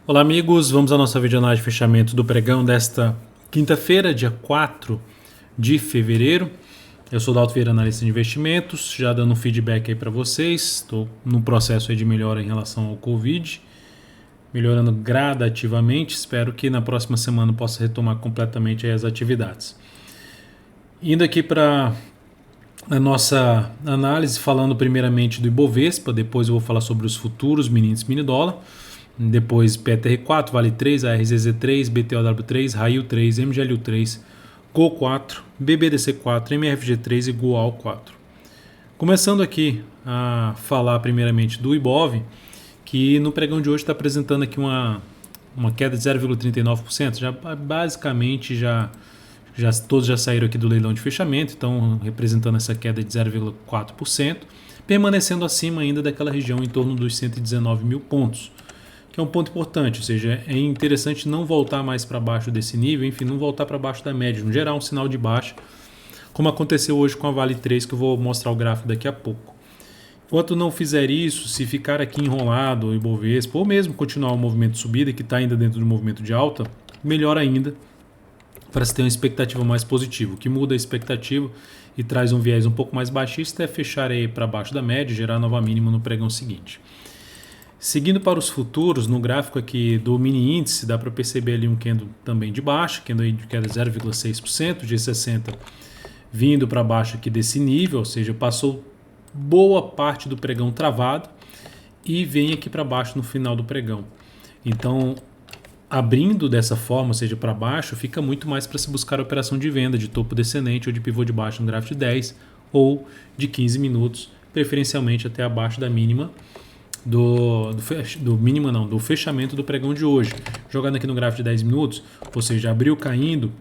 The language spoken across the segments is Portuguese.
Olá amigos, vamos à nossa videoanálise de fechamento do pregão desta quinta-feira, dia 4 de fevereiro. Eu sou o Dalto Vieira, analista de investimentos, já dando um feedback aí para vocês. Estou no processo aí de melhora em relação ao Covid, melhorando gradativamente. Espero que na próxima semana possa retomar completamente aí as atividades. Indo aqui para a nossa análise, falando primeiramente do Ibovespa, depois eu vou falar sobre os futuros, mini índice, mini dólar. Depois PTR4, Vale 3, ARZZ3, BTOW3, Raio 3, MGLU3, GO4, BBDC4, MFG3 e GOAL4. Começando aqui a falar primeiramente do Ibov, que no pregão de hoje está apresentando aqui uma queda de 0,39%. Basicamente todos já saíram aqui do leilão de fechamento, então representando essa queda de 0,4%, permanecendo acima ainda daquela região em torno dos 119 mil pontos. Que é um ponto importante, ou seja, é interessante não voltar mais para baixo desse nível, enfim, não voltar para baixo da média, não gerar um sinal de baixa, como aconteceu hoje com a Vale 3, que eu vou mostrar o gráfico daqui a pouco. Enquanto não fizer isso, se ficar aqui enrolado o Ibovespa, ou mesmo continuar o movimento de subida, que está ainda dentro do movimento de alta, melhor ainda, para se ter uma expectativa mais positiva. O que muda a expectativa e traz um viés um pouco mais baixista é fechar aí para baixo da média e gerar nova mínima no pregão seguinte. Seguindo para os futuros, no gráfico aqui do mini índice, dá para perceber ali um candle também de baixo, candle de queda 0,6%, G60 vindo para baixo aqui desse nível, ou seja, passou boa parte do pregão travado e vem aqui para baixo no final do pregão. Então, abrindo dessa forma, ou seja, para baixo, fica muito mais para se buscar a operação de venda de topo descendente ou de pivô de baixo no gráfico de 10 ou de 15 minutos, preferencialmente até abaixo da mínima do fechamento do pregão de hoje. Jogando aqui no gráfico de 10 minutos, ou seja, abriu caindo,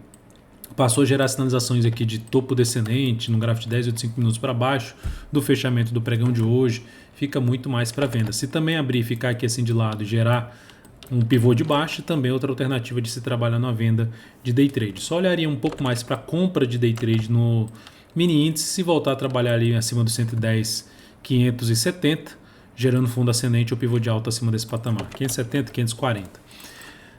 passou a gerar sinalizações aqui de topo descendente no gráfico de 10 ou de 5 minutos para baixo do fechamento do pregão de hoje, fica muito mais para venda. Se também abrir e ficar aqui assim de lado e gerar um pivô de baixo, também outra alternativa de se trabalhar na venda de day trade. Só olharia um pouco mais para compra de day trade no mini índice se voltar a trabalhar ali acima dos 110,570, gerando fundo ascendente ou pivô de alta acima desse patamar, 570, 540.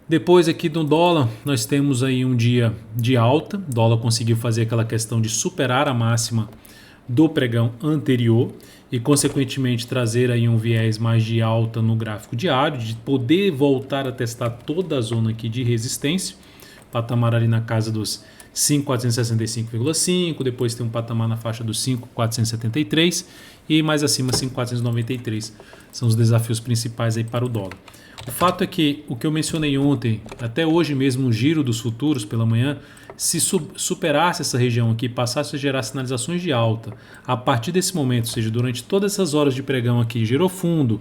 Depois aqui do dólar, nós temos aí um dia de alta, o dólar conseguiu fazer aquela questão de superar a máxima do pregão anterior e consequentemente trazer aí um viés mais de alta no gráfico diário, de poder voltar a testar toda a zona aqui de resistência, patamar ali na casa dos 5.465,5, depois tem um patamar na faixa dos 5.473 e mais acima 5.493. São os desafios principais aí para o dólar. O fato é que o que eu mencionei ontem, até hoje mesmo no giro dos futuros pela manhã, se superasse essa região aqui, passasse a gerar sinalizações de alta, a partir desse momento, ou seja, durante todas essas horas de pregão aqui, gerou fundo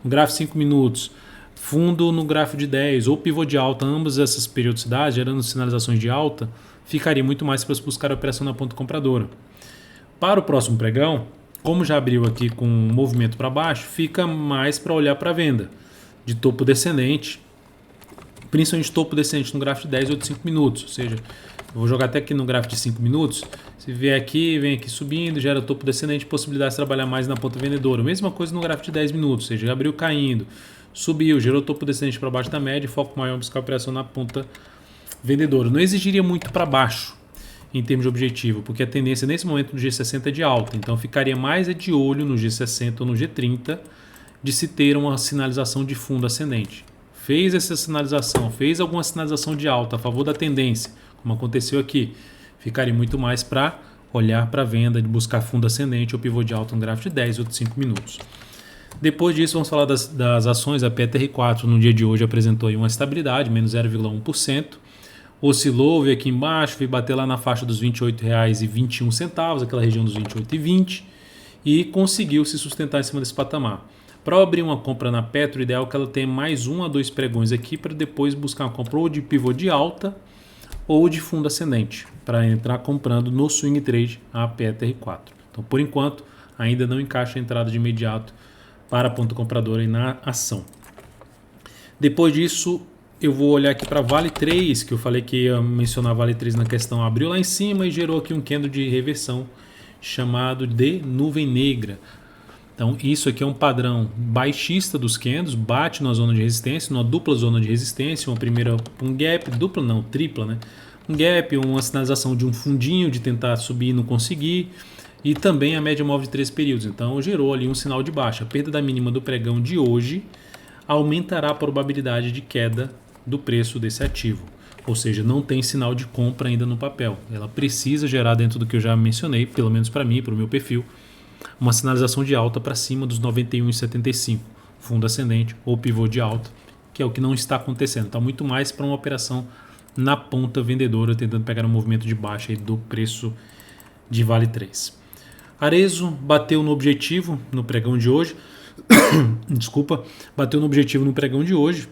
no gráfico de 5 minutos, fundo no gráfico de 10 ou pivô de alta, ambas essas periodicidades, gerando sinalizações de alta, ficaria muito mais para buscar a operação na ponta compradora. Para o próximo pregão, como já abriu aqui com um movimento para baixo, fica mais para olhar para a venda de topo descendente, principalmente topo descendente no gráfico de 10 ou de 5 minutos, ou seja, eu vou jogar até aqui no gráfico de 5 minutos, se vier aqui, vem aqui subindo, gera topo descendente, possibilidade de trabalhar mais na ponta vendedora. Mesma coisa no gráfico de 10 minutos, ou seja, abriu caindo, subiu, gerou topo descendente para baixo da média, foco maior em buscar a operação na ponta vendedora. Não exigiria muito para baixo em termos de objetivo, porque a tendência nesse momento do G60 é de alta, então ficaria mais de olho no G60 ou no G30 de se ter uma sinalização de fundo ascendente. Fez essa sinalização, fez alguma sinalização de alta a favor da tendência, como aconteceu aqui, ficaria muito mais para olhar para a venda, de buscar fundo ascendente ou pivô de alta no gráfico de 10 ou de 5 minutos. Depois disso, vamos falar das ações. A PTR4 no dia de hoje apresentou aí uma estabilidade, menos 0,1%. Oscilou, veio aqui embaixo, veio bater lá na faixa dos R$ 28,21, aquela região dos 28,20, e conseguiu se sustentar em cima desse patamar. Para abrir uma compra na Petro, o ideal é que ela tenha mais 1 a 2 pregões aqui para depois buscar uma compra ou de pivô de alta ou de fundo ascendente, para entrar comprando no swing trade a PTR4. Então, por enquanto, ainda não encaixa a entrada de imediato para a ponta compradora e na ação. Depois disso, eu vou olhar aqui para Vale 3, que eu falei que ia mencionar Vale 3 na questão. Abriu lá em cima e gerou aqui um candle de reversão chamado de nuvem negra. Então isso aqui é um padrão baixista dos candles, bate na zona de resistência, numa dupla zona de resistência, um gap, dupla não, tripla, né? Um gap, uma sinalização de um fundinho de tentar subir e não conseguir, e também a média móvel de 3 períodos. Então gerou ali um sinal de baixa. A perda da mínima do pregão de hoje aumentará a probabilidade de queda do preço desse ativo. Ou seja, não tem sinal de compra ainda no papel. Ela precisa gerar, dentro do que eu já mencionei, pelo menos para mim, para o meu perfil, uma sinalização de alta para cima dos 91,75, fundo ascendente ou pivô de alta, que é o que não está acontecendo. Está muito mais para uma operação na ponta vendedora, tentando pegar um movimento de baixa aí do preço de Vale 3. Arezzo bateu no objetivo no pregão de hoje. Desculpa, bateu no objetivo no pregão de hoje.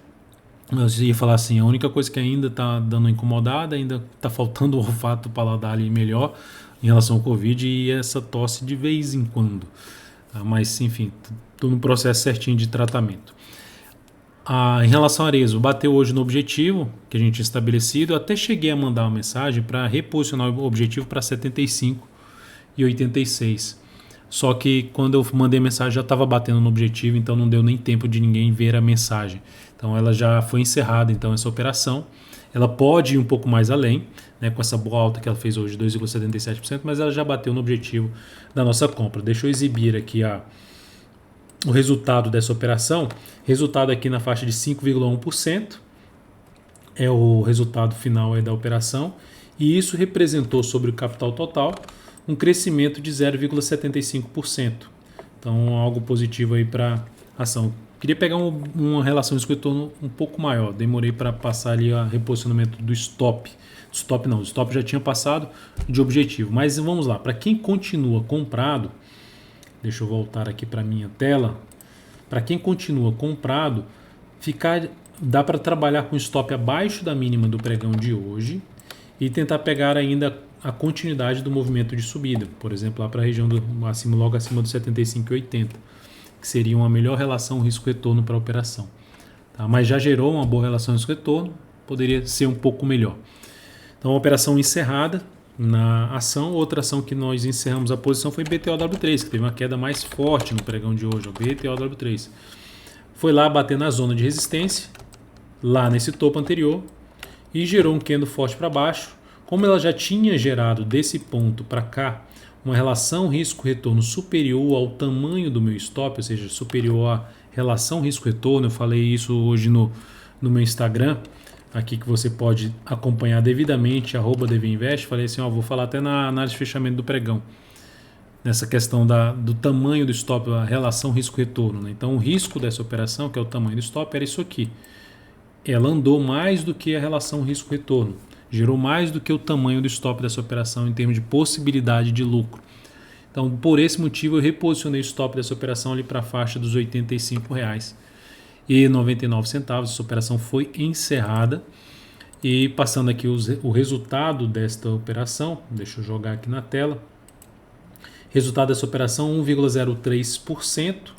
Eu ia falar assim, a única coisa que ainda está dando incomodada, ainda está faltando o olfato paladar ali melhor em relação ao Covid e essa tosse de vez em quando. Mas, enfim, estou no processo certinho de tratamento. Em relação a Arezzo, bateu hoje no objetivo que a gente tinha estabelecido. Eu até cheguei a mandar uma mensagem para reposicionar o objetivo para 75,86. Só que quando eu mandei a mensagem já estava batendo no objetivo, então não deu nem tempo de ninguém ver a mensagem. Então ela já foi encerrada, então, essa operação. Ela pode ir um pouco mais além, né, com essa boa alta que ela fez hoje, 2,77%, mas ela já bateu no objetivo da nossa compra. Deixa eu exibir aqui o resultado dessa operação. Resultado aqui na faixa de 5,1%. É o resultado final aí da operação. E isso representou sobre o capital total um crescimento de 0,75%. Então, algo positivo aí para a ação. Queria pegar uma relação risco-retorno um pouco maior. Demorei para passar ali o reposicionamento do stop. Stop não, o stop já tinha passado de objetivo. Mas vamos lá, para quem continua comprado, deixa eu voltar aqui para a minha tela. Para quem continua comprado, dá para trabalhar com stop abaixo da mínima do pregão de hoje e tentar pegar ainda a continuidade do movimento de subida, por exemplo, lá para a região logo acima do 75,80, que seria uma melhor relação risco-retorno para a operação. Tá? Mas já gerou uma boa relação risco-retorno, poderia ser um pouco melhor. Então, uma operação encerrada na ação. Outra ação que nós encerramos a posição foi BTOW3, que teve uma queda mais forte no pregão de hoje, o BTOW3. Foi lá bater na zona de resistência, lá nesse topo anterior, e gerou um candle forte para baixo. Como ela já tinha gerado desse ponto para cá uma relação risco-retorno superior ao tamanho do meu stop, ou seja, superior à relação risco-retorno, eu falei isso hoje no meu Instagram, aqui que você pode acompanhar devidamente, @dvinvest, falei assim, vou falar até na análise de fechamento do pregão, nessa questão do tamanho do stop, a relação risco-retorno. Né? Então o risco dessa operação, que é o tamanho do stop, era isso aqui. Ela andou mais do que a relação risco-retorno. Gerou mais do que o tamanho do stop dessa operação em termos de possibilidade de lucro. Então, por esse motivo, eu reposicionei o stop dessa operação ali para a faixa dos R$ 85,99. Essa operação foi encerrada. E passando aqui o resultado desta operação, deixa eu jogar aqui na tela. Resultado dessa operação, 1,03%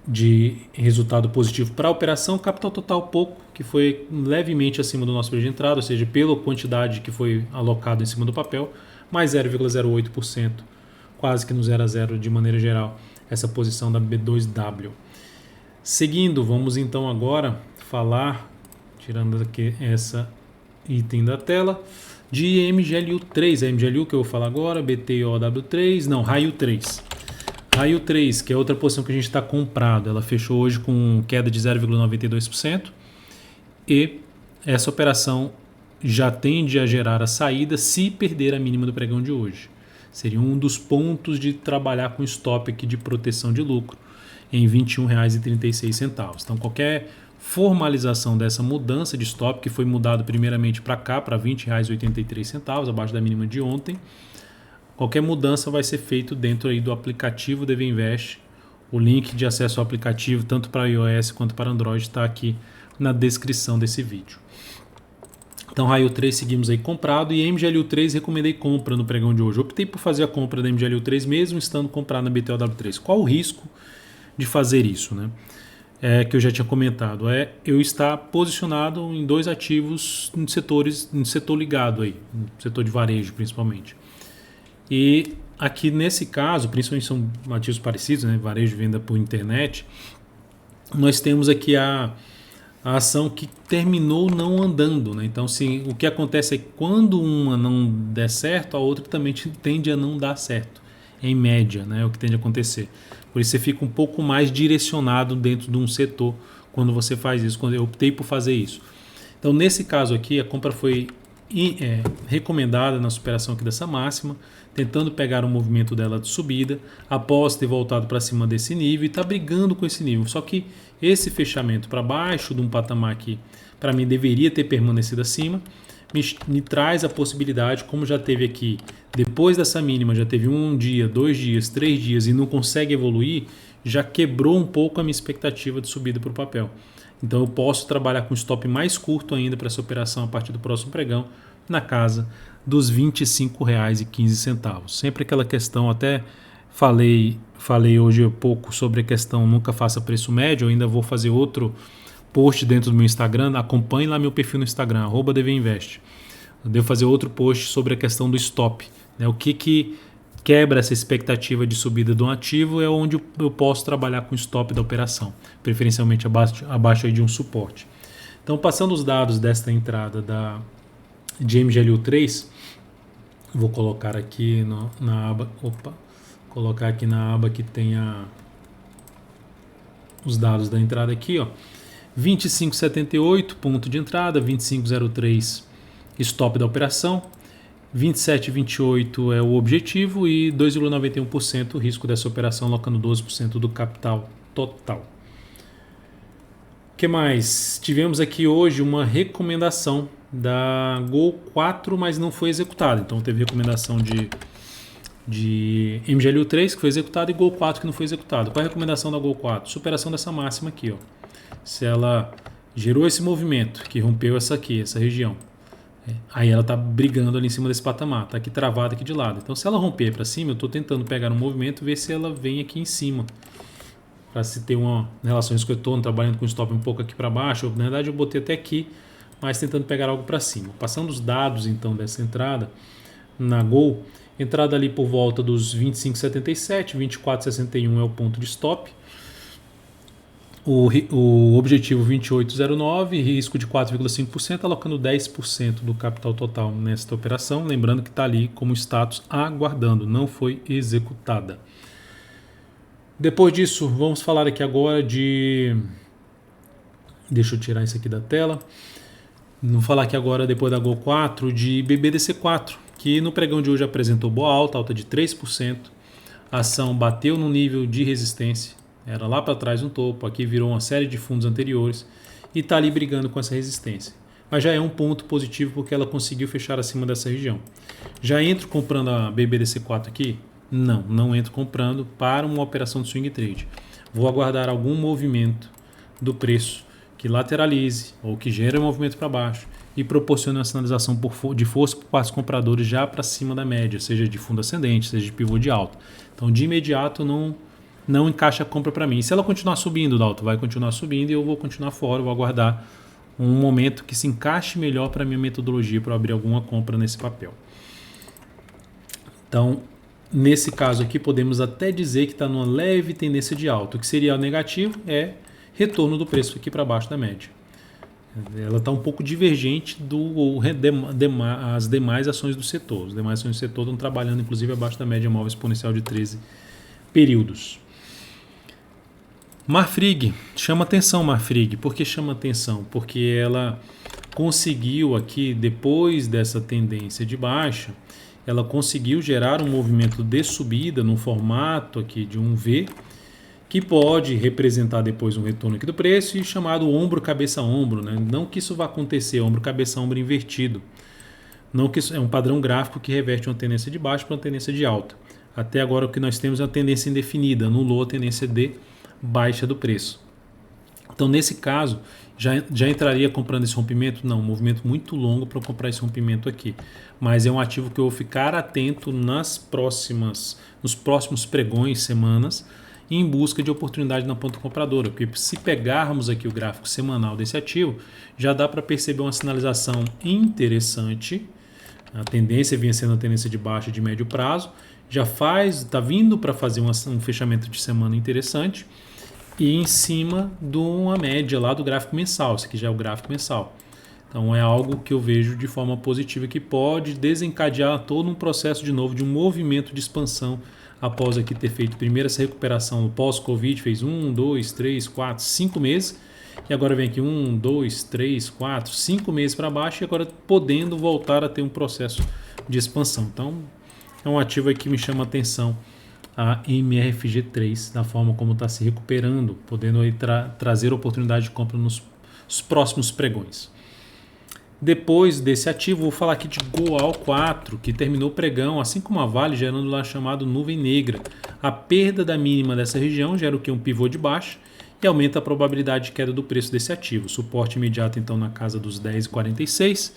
de resultado positivo para a operação, capital total pouco, que foi levemente acima do nosso preço de entrada, ou seja, pela quantidade que foi alocado em cima do papel, mais 0,08%, quase que no 0 a 0 de maneira geral, essa posição da B2W. Seguindo, vamos então agora falar, tirando aqui essa item da tela, de MGLU3, a MGLU que eu vou falar agora, BTOW3, não, Raio 3. Raio 3, que é outra posição que a gente está comprado, ela fechou hoje com queda de 0,92% e essa operação já tende a gerar a saída se perder a mínima do pregão de hoje. Seria um dos pontos de trabalhar com stop aqui de proteção de lucro em R$ 21,36. Então qualquer formalização dessa mudança de stop, que foi mudado primeiramente para cá, para R$ 20,83, abaixo da mínima de ontem, qualquer mudança vai ser feito dentro aí do aplicativo DVInvest. O link de acesso ao aplicativo, tanto para iOS quanto para Android, está aqui na descrição desse vídeo. Então, Raio 3 seguimos aí comprado e MGLU3 recomendei compra no pregão de hoje. Optei por fazer a compra da MGLU3 mesmo estando comprado na BTOW3. Qual o risco de fazer isso, né? Que eu já tinha comentado, eu estar posicionado em dois ativos em setor ligado aí, no setor de varejo principalmente. E aqui nesse caso, principalmente são ativos parecidos, né, varejo e venda por internet, nós temos aqui a ação que terminou não andando, né? Então, o que acontece é que quando uma não der certo, a outra também tende a não dar certo, em média, né? É o que tende a acontecer. Por isso você fica um pouco mais direcionado dentro de um setor quando você faz isso, quando eu optei por fazer isso. Então, nesse caso aqui, a compra foi recomendada na superação aqui dessa máxima, tentando pegar o movimento dela de subida, após ter voltado para cima desse nível e está brigando com esse nível. Só que esse fechamento para baixo de um patamar aqui, para mim, deveria ter permanecido acima, me traz a possibilidade, como já teve aqui, depois dessa mínima, já teve 1 dia, 2 dias, 3 dias e não consegue evoluir, já quebrou um pouco a minha expectativa de subida para o papel. Então eu posso trabalhar com stop mais curto ainda para essa operação a partir do próximo pregão, na casa dos R$ 25,15. Sempre aquela questão, até falei hoje um pouco sobre a questão nunca faça preço médio, eu ainda vou fazer outro post dentro do meu Instagram, acompanhe lá meu perfil no Instagram, @dvinvest. Eu devo fazer outro post sobre a questão do stop, né? O que quebra essa expectativa de subida do ativo é onde eu posso trabalhar com o stop da operação, preferencialmente abaixo aí de um suporte. Então, passando os dados desta entrada de MGLU3, vou colocar aqui na aba, colocar aqui na aba que tem os dados da entrada aqui, ó. 25,78 ponto de entrada, 25,03 stop da operação, 27,28 é o objetivo e 2,91% o risco dessa operação, alocando 12% do capital total. O que mais? Tivemos aqui hoje uma recomendação da Gol 4, mas não foi executada. Então teve recomendação de MGLU3 que foi executada e Gol 4 que não foi executado. Qual é a recomendação da Gol 4? Superação dessa máxima aqui, ó. Se ela gerou esse movimento que rompeu essa região, aí ela está brigando ali em cima desse patamar, está aqui travada aqui de lado. Então se ela romper para cima, eu estou tentando pegar um movimento e ver se ela vem aqui em cima, para se ter uma relação que eu estou trabalhando com o stop um pouco aqui para baixo. Na verdade eu botei até aqui, mas tentando pegar algo para cima. Passando os dados então dessa entrada na Gol, entrada ali por volta dos 25,77, 24,61 é o ponto de stop. O objetivo 28,09, risco de 4,5%, alocando 10% do capital total nesta operação. Lembrando que está ali como status aguardando, não foi executada. Depois disso, vamos falar aqui agora de... Deixa eu tirar isso aqui da tela. Vamos falar aqui agora, depois da Gol 4, de BBDC4, que no pregão de hoje apresentou boa alta de 3%. A ação bateu no nível de resistência. Era lá para trás um topo, aqui virou uma série de fundos anteriores e está ali brigando com essa resistência. Mas já é um ponto positivo porque ela conseguiu fechar acima dessa região. Já entro comprando a BBDC4 aqui? Não entro comprando para uma operação de swing trade. Vou aguardar algum movimento do preço que lateralize ou que gere um movimento para baixo e proporcione uma sinalização de força por parte dos compradores já para cima da média, seja de fundo ascendente, seja de pivô de alta. Então, de imediato, não encaixa a compra para mim. E se ela continuar subindo, Dalton, vai continuar subindo e eu vou continuar fora, vou aguardar um momento que se encaixe melhor para a minha metodologia para abrir alguma compra nesse papel. Então, nesse caso aqui, podemos até dizer que está numa leve tendência de alta. O que seria negativo é retorno do preço aqui para baixo da média. Ela está um pouco divergente das demais ações do setor. As demais ações do setor estão trabalhando, inclusive, abaixo da média móvel exponencial de 13 períodos. Marfrig, chama atenção Marfrig. Por que chama atenção? Porque ela conseguiu aqui, depois dessa tendência de baixa, ela conseguiu gerar um movimento de subida no formato aqui de um V, que pode representar depois um retorno aqui do preço e chamado ombro, cabeça, ombro, né? Não que isso vá acontecer, ombro, cabeça, ombro invertido. Não que isso é um padrão gráfico que reverte uma tendência de baixa para uma tendência de alta. Até agora o que nós temos é uma tendência indefinida, anulou a tendência de baixa do preço. Então, nesse caso, já entraria comprando esse rompimento? Não, um movimento muito longo para comprar esse rompimento aqui. Mas é um ativo que eu vou ficar atento nos próximos pregões, semanas, em busca de oportunidade na ponta compradora. Porque se pegarmos aqui o gráfico semanal desse ativo, já dá para perceber uma sinalização interessante. A tendência vinha sendo a tendência de baixa de médio prazo. está vindo para fazer um fechamento de semana interessante e em cima de uma média lá do gráfico mensal. Esse aqui já é o gráfico mensal. Então é algo que eu vejo de forma positiva que pode desencadear todo um processo de novo, de um movimento de expansão após aqui ter feito primeiro essa recuperação pós-Covid, fez 1, 2, 3, 4, 5 meses. E agora vem aqui 1, 2, 3, 4, 5 meses para baixo e agora podendo voltar a ter um processo de expansão. Então é um ativo aí que me chama a atenção, a MRFG3, da forma como está se recuperando, podendo aí trazer oportunidade de compra nos próximos pregões. Depois desse ativo, vou falar aqui de Goal 4, que terminou o pregão, assim como a Vale, gerando lá chamado nuvem negra. A perda da mínima dessa região gera o que? Um pivô de baixa e aumenta a probabilidade de queda do preço desse ativo. Suporte imediato então na casa dos 10,46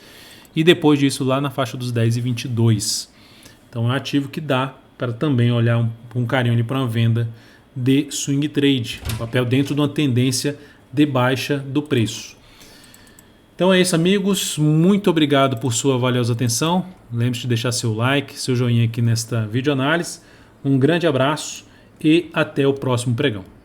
e depois disso lá na faixa dos 10,22. Então é um ativo que dá para também olhar com carinho para uma venda de swing trade, um papel dentro de uma tendência de baixa do preço. Então é isso, amigos. Muito obrigado por sua valiosa atenção. Lembre-se de deixar seu like, seu joinha aqui nesta videoanálise. Um grande abraço e até o próximo pregão.